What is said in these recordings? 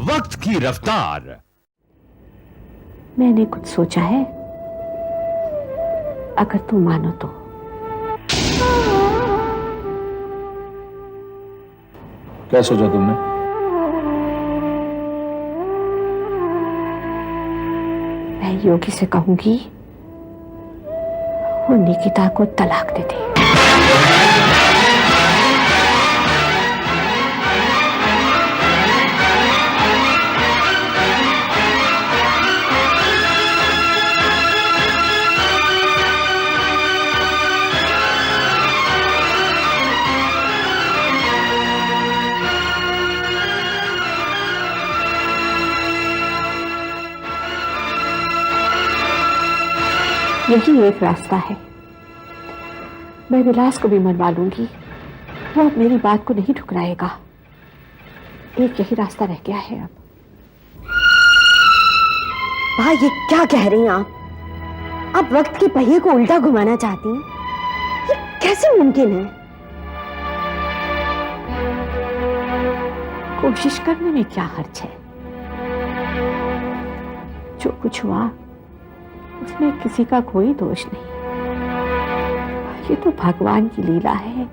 वक्त की रफ्तार। मैंने कुछ सोचा है, अगर तुम मानो तो। क्या सोचा तुमने? मैं योगी से कहूंगी वो निकिता को तलाक दे दे। यही एक रास्ता है। मैं विलास को भी मनवा लूंगी, वो अब मेरी बात को नहीं ठुकराएगा। एक यही रास्ता रह गया है अब। भाई, ये क्या कह रही हैं आप वक्त के पहिए को उल्टा घुमाना चाहती हैं? ये कैसे मुमकिन है? कोशिश करने में क्या हर्ज है? जो कुछ हुआ उसमें किसी का कोई दोष नहीं। ये तो भगवान की लीला है,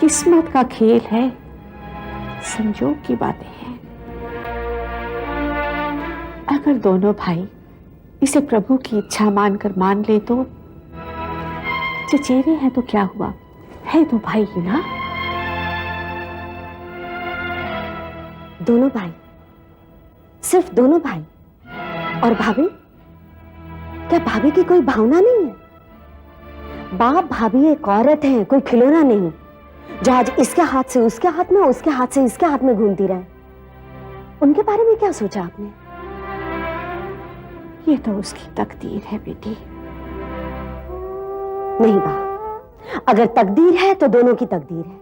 किस्मत का खेल है, संजोग की बातें हैं। अगर दोनों भाई इसे प्रभु की इच्छा मानकर मान ले तो चचेरे हैं तो क्या हुआ, है तो भाई ही ना। दोनों भाई? सिर्फ दोनों भाई? और भाभी? क्या भाभी की कोई भावना नहीं है? बाप भाभी एक औरत है, कोई खिलौना नहीं जो आज इसके हाथ से उसके हाथ में, उसके हाथ से इसके हाथ में घूमती रहे। उनके बारे में क्या सोचा आपने? ये तो उसकी तकदीर है बेटी। नहीं बा, अगर तकदीर है तो दोनों की तकदीर है।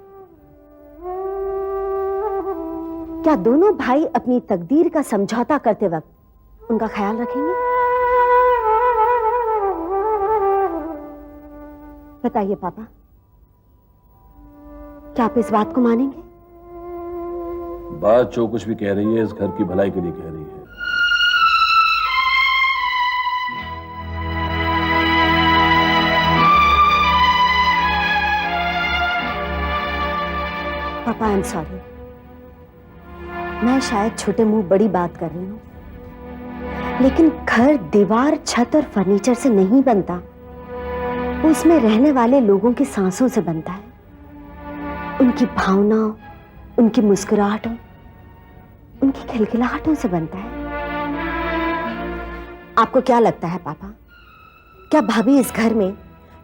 क्या दोनों भाई अपनी तकदीर का समझौता करते वक्त उनका ख्याल रखेंगे? बताइए पापा, क्या आप इस बात को मानेंगे? बात जो कुछ भी कह रही है इस घर की भलाई के लिए कह रही है। पापा, आई एम सॉरी। मैं शायद छोटे मुंह बड़ी बात कर रही हूं, लेकिन घर दीवार, छत और फर्नीचर से नहीं बनता, उसमें रहने वाले लोगों की सांसों से बनता है, उनकी भावनाओं, उनकी मुस्कुराहटों, उनकी खिलखिलाहटों से बनता है। आपको क्या लगता है पापा, क्या भाभी इस घर में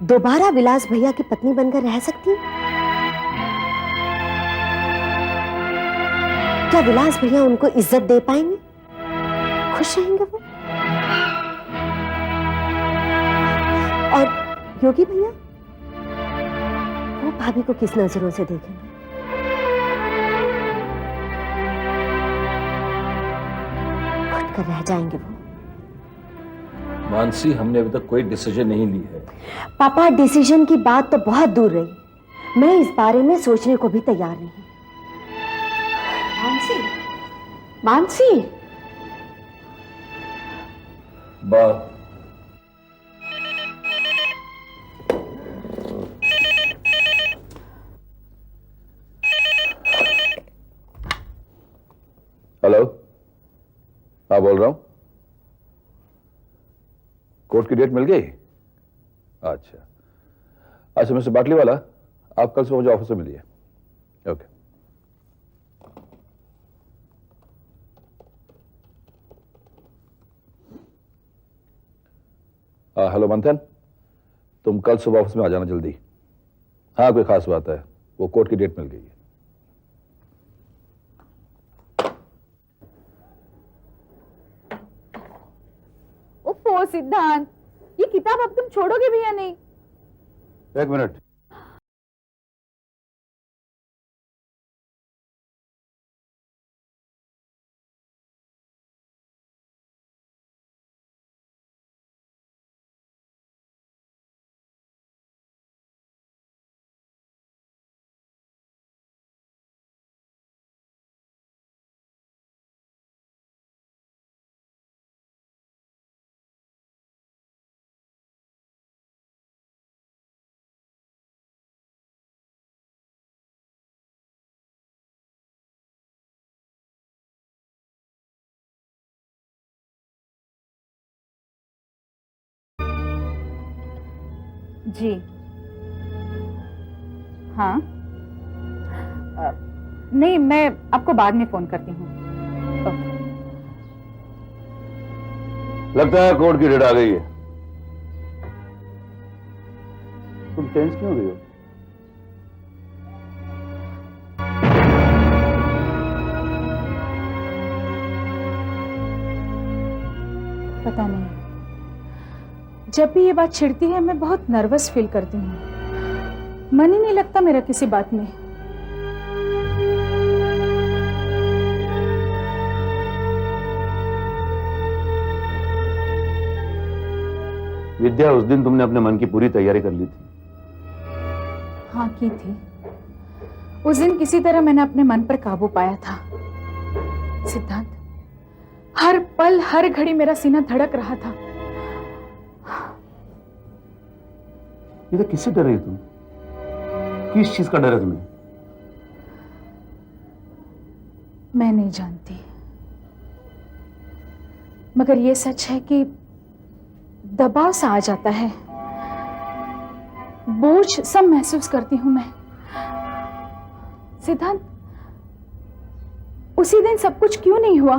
दोबारा विलास भैया की पत्नी बनकर रह सकती है? क्या विलास भैया उनको इज्जत दे पाएंगे? खुश रहेंगे वो? और योगी भैया, वो भाभी को किस नजरों से देखेंगे? घुट कर रह जाएंगे वो। मानसी, हमने अभी तक कोई डिसीजन नहीं ली है। पापा, डिसीजन की बात तो बहुत दूर रही, मैं इस बारे में सोचने को भी तैयार नहीं। मानसी, मानसी। बात हेलो, हाँ बोल रहा हूं। कोर्ट की डेट मिल गई? अच्छा अच्छा, मिस्टर बाटली वाला, आप कल सुबह मुझे ऑफिस में मिलिए। ओके। हेलो मंथन, तुम कल सुबह ऑफिस में आ जाना जल्दी। हाँ, कोई खास बात है, वो कोर्ट की डेट मिल गई है। ओफो सिद्धांत, ये किताब अब तुम छोड़ोगे भी या नहीं? एक मिनट। जी हाँ नहीं, मैं आपको बाद में फोन करती हूँ। ओके। लगता है कोर्ट की डेट आ गई है। तुम टेंस क्यों हो रही हो? पता नहीं, जब भी ये बात छिड़ती है मैं बहुत नर्वस फील करती हूँ। मन ही नहीं लगता मेरा किसी बात में। विद्या, उस दिन तुमने अपने मन की पूरी तैयारी कर ली थी। हाँ की थी। उस दिन किसी तरह मैंने अपने मन पर काबू पाया था। सिद्धांत, हर पल हर घड़ी मेरा सीना धड़क रहा था। ये तो किससे डर रही तुम? किस चीज का डर है तुम्हें? मैं नहीं जानती, मगर ये सच है कि दबाव सा आ जाता है, बोझ सब महसूस करती हूं मैं। सिद्धांत, उसी दिन सब कुछ क्यों नहीं हुआ?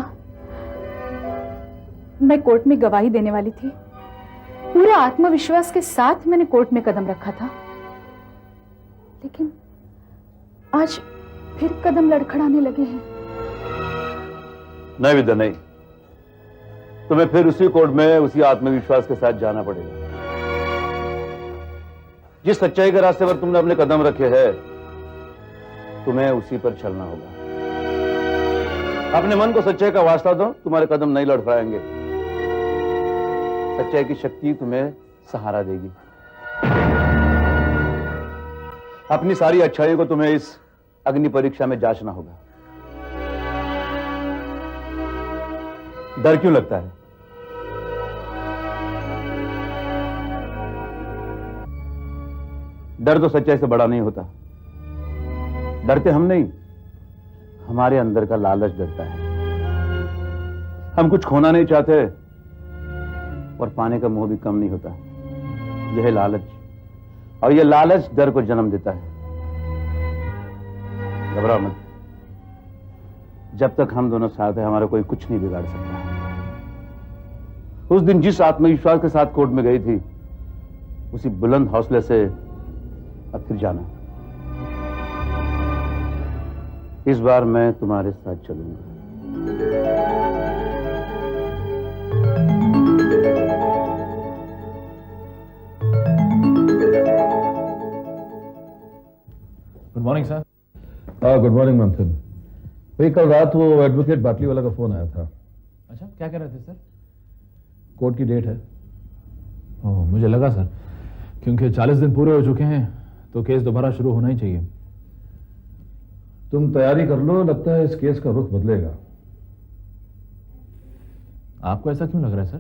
मैं कोर्ट में गवाही देने वाली थी। पूरे आत्मविश्वास के साथ मैंने कोर्ट में कदम रखा था, लेकिन आज फिर कदम लड़खड़ाने लगे हैं। नहीं विद्या, नहीं। तुम्हें फिर उसी कोर्ट में उसी आत्मविश्वास के साथ जाना पड़ेगा। जिस सच्चाई के रास्ते पर तुमने अपने कदम रखे हैं, तुम्हें उसी पर चलना होगा। अपने मन को सच्चाई का वास्ता दो, तुम्हारे कदम नहीं लड़खड़ाएंगे। सच्चाई की शक्ति तुम्हें सहारा देगी। अपनी सारी अच्छाई को तुम्हें इस अग्नि परीक्षा में जांचना होगा। डर क्यों लगता है? डर तो सच्चाई से बड़ा नहीं होता। डरते हम नहीं, हमारे अंदर का लालच डरता है। हम कुछ खोना नहीं चाहते और पाने का मोह भी कम नहीं होता। यह है लालच, और यह लालच डर को जन्म देता है। घबराओ मत, जब तक हम दोनों साथ हैं हमारा कोई कुछ नहीं बिगाड़ सकता। उस दिन जिस आत्मविश्वास के साथ कोर्ट में गई थी, उसी बुलंद हौसले से अब फिर जाना। इस बार मैं तुम्हारे साथ चलूंगा। Good morning sir. हाँ, गुड मॉर्निंग मंथन। भाई, कल रात वो एडवोकेट बाटली वाला का फोन आया था। अच्छा, क्या कह रहे थे सर? कोर्ट की डेट है। ओह, मुझे लगा सर, क्योंकि 40 दिन पूरे हो चुके हैं तो केस दोबारा शुरू होना ही चाहिए। तुम तैयारी कर लो, लगता है इस केस का रुख बदलेगा। आपको ऐसा क्यों लग रहा है सर?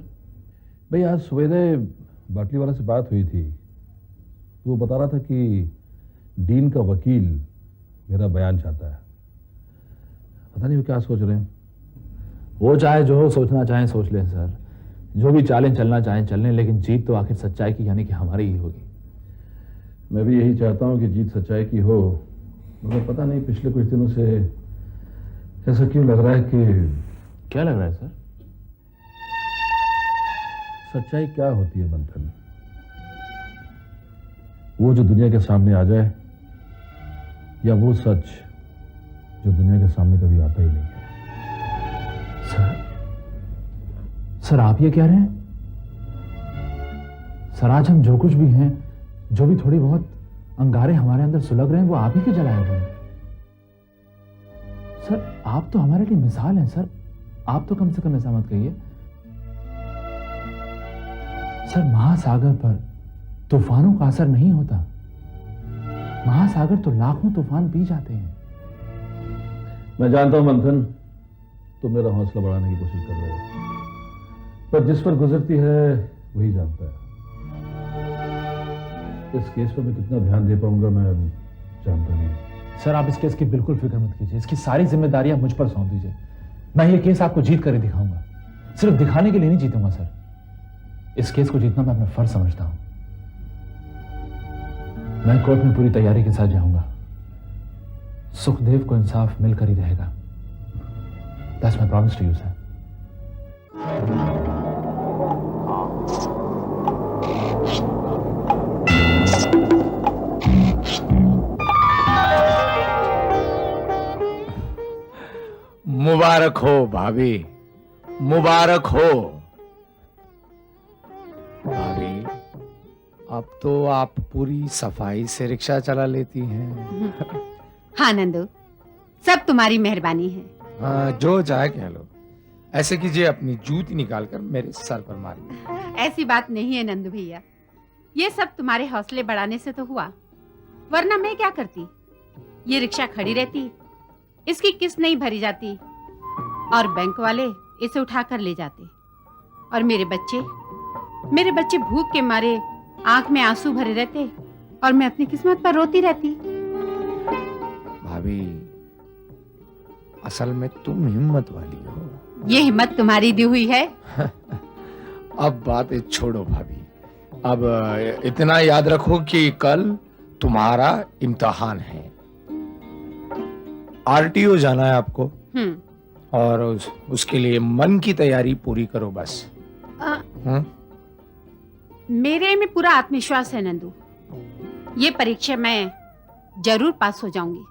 भाई, आज सवेरे बाटली वाला से बात हुई थी। वो बता रहा था कि डीन का वकील मेरा बयान चाहता है। पता नहीं वो क्या सोच रहे हैं। वो चाहे जो सोचना चाहे सोच लें सर, जो भी चालें चलना चाहें चल लें, लेकिन जीत तो आखिर सच्चाई की यानी कि हमारी ही होगी। मैं भी यही चाहता हूं कि जीत सच्चाई की हो, मगर पता नहीं पिछले कुछ दिनों से ऐसा क्यों लग रहा है कि... क्या लग रहा है सर? सच्चाई क्या होती है मंथन? वो जो दुनिया के सामने आ जाए, या वो सच जो दुनिया के सामने कभी आता ही नहीं है। सर आप ये कह रहे हैं? सर, आज हम जो कुछ भी हैं, जो भी थोड़ी बहुत अंगारे हमारे अंदर सुलग रहे हैं, वो आप ही के जलाए हुए हैं। सर, आप तो हमारे लिए मिसाल हैं सर। आप तो कम से कम ऐसा मत कहिए। सर, महासागर पर तूफानों का असर नहीं होता। महासागर तो लाखों तूफान पी जाते हैं। मैं जानता हूं मंथन, तुम मेरा हौसला बढ़ाने की कोशिश कर रहे हो, पर जिस पर गुजरती है वही जानता है। इस केस पर मैं कितना ध्यान दे पाऊंगा मैं जानता नहीं। सर, आप इस केस की बिल्कुल फिक्र मत कीजिए। इसकी सारी जिम्मेदारियां मुझ पर सौंप दीजिए। मैं ये केस आपको जीत कर ही दिखाऊंगा। सिर्फ दिखाने के लिए नहीं जीतूंगा सर। इस केस को जीतना मैं अपना फर्ज समझता हूं। मैं कोर्ट में पूरी तैयारी के साथ जाऊंगा। सुखदेव को इंसाफ मिलकर ही रहेगा। That's my promise to you, sir. मुबारक हो भाभी, मुबारक हो। भाभी, अब तो आप पूरी सफाई से रिक्शा चला लेती हैं। हाँ नंदू, सब तुम्हारी मेहरबानी है। हाँ, जो चाहे कह लो। ऐसे कीजिए, अपनी जूती निकालकर मेरे सर पर मारिए। ऐसी बात नहीं है नंदू भैया, ये सब तुम्हारे हौसले बढ़ाने से तो हुआ, वरना मैं क्या करती। ये रिक्शा खड़ी रहती, इसकी किस्त नहीं भरी जाती और बैंक वाले इसे उठाकर ले जाते, और मेरे बच्चे भूख के मारे आंख में आंसू भरे रहते और मैं अपनी किस्मत पर रोती रहती। भाभी, असल में तुम हिम्मत वाली हो। ये हिम्मत तुम्हारी दी हुई है। अब बातें छोड़ो भाभी, अब इतना याद रखो कि कल तुम्हारा इम्तिहान है। आरटीओ जाना है आपको, और उसके लिए मन की तैयारी पूरी करो बस। मेरे में पूरा आत्मविश्वास है नंदू, ये परीक्षा मैं जरूर पास हो जाऊंगी।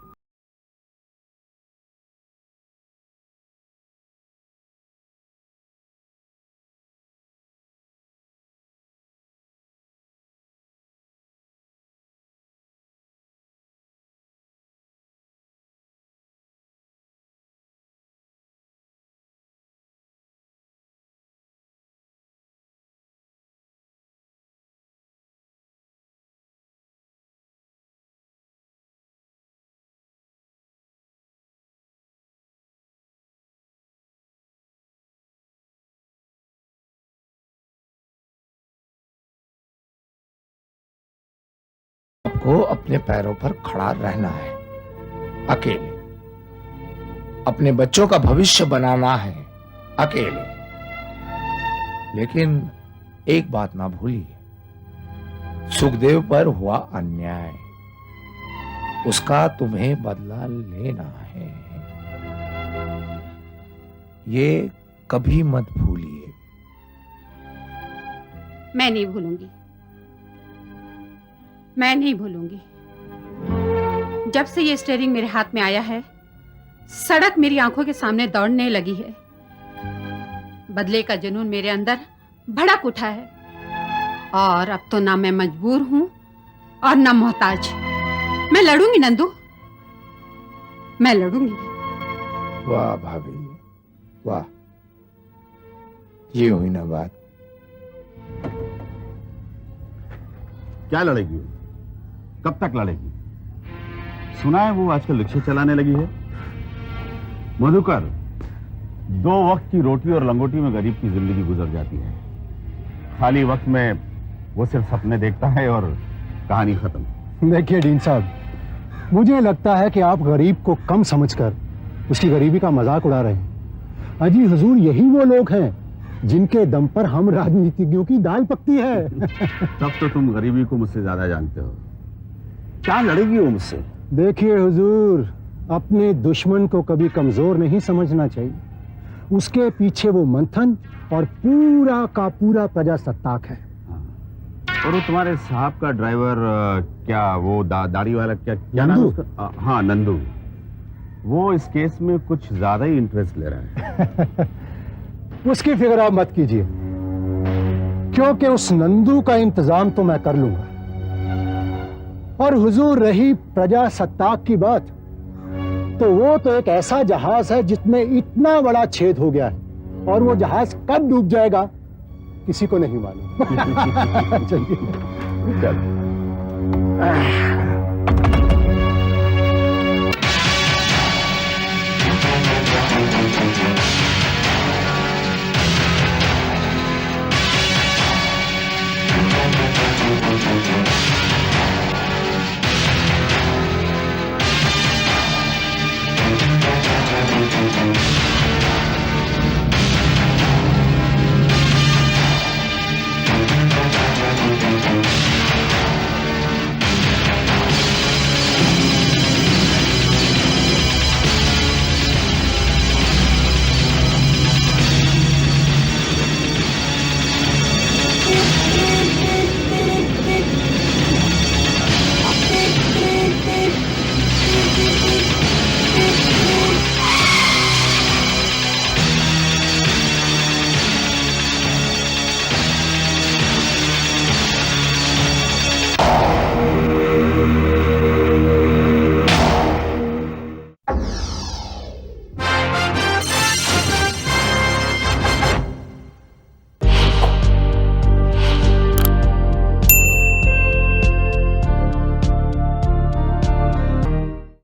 आपको अपने पैरों पर खड़ा रहना है, अकेले। अपने बच्चों का भविष्य बनाना है, अकेले। लेकिन एक बात ना भूलिए, सुखदेव पर हुआ अन्याय, उसका तुम्हें बदला लेना है। ये कभी मत भूलिए। मैं नहीं भूलूंगी, मैं नहीं भूलूंगी। जब से ये स्टीयरिंग मेरे हाथ में आया है, सड़क मेरी आंखों के सामने दौड़ने लगी है। बदले का जुनून मेरे अंदर भड़क उठा है, और अब तो ना मैं मजबूर हूं और ना मोहताज। मैं लड़ूंगी नंदू, मैं लड़ूंगी। वाह भाभी, वाह, ये हुई ना बात। क्या लड़ेगी? कब तक लड़ेगी? सुना है वो आजकल रिक्शा चलाने लगी है। मधुकर, 2 वक्त की रोटी और लंगोटी में गरीब की जिंदगी गुजर जाती है। खाली वक्त में वो सिर्फ सपने देखता है और कहानी खत्म। देखिए डीन साहब, मुझे लगता है कि आप गरीब को कम समझकर उसकी गरीबी का मजाक उड़ा रहे हैं। अजी हुजूर, यही वो लोग हैं जिनके दम पर हम राजनीतिज्ञों की दाल पकती है। तब तो तुम गरीबी को मुझसे ज्यादा जानते हो। क्या लड़ेगी वो मुझसे? देखिए हुजूर, अपने दुश्मन को कभी कमजोर नहीं समझना चाहिए। उसके पीछे वो मंथन और पूरा का पूरा प्रजासत्ताक है। और वो तुम्हारे साहब का ड्राइवर, क्या वो दाढ़ी वाला, क्या नाम है उसका? हाँ, नंदू। वो इस केस में कुछ ज्यादा ही इंटरेस्ट ले रहा है। उसकी फिक्र आप मत कीजिए, क्योंकि उस नंदू का इंतजाम तो मैं कर लूंगा। और हुजूर, रही प्रजासत्ताक की बात, तो वो तो एक ऐसा जहाज है जिसमें इतना बड़ा छेद हो गया है, और वो जहाज कब डूब जाएगा किसी को नहीं मालूम। चलिए। चल।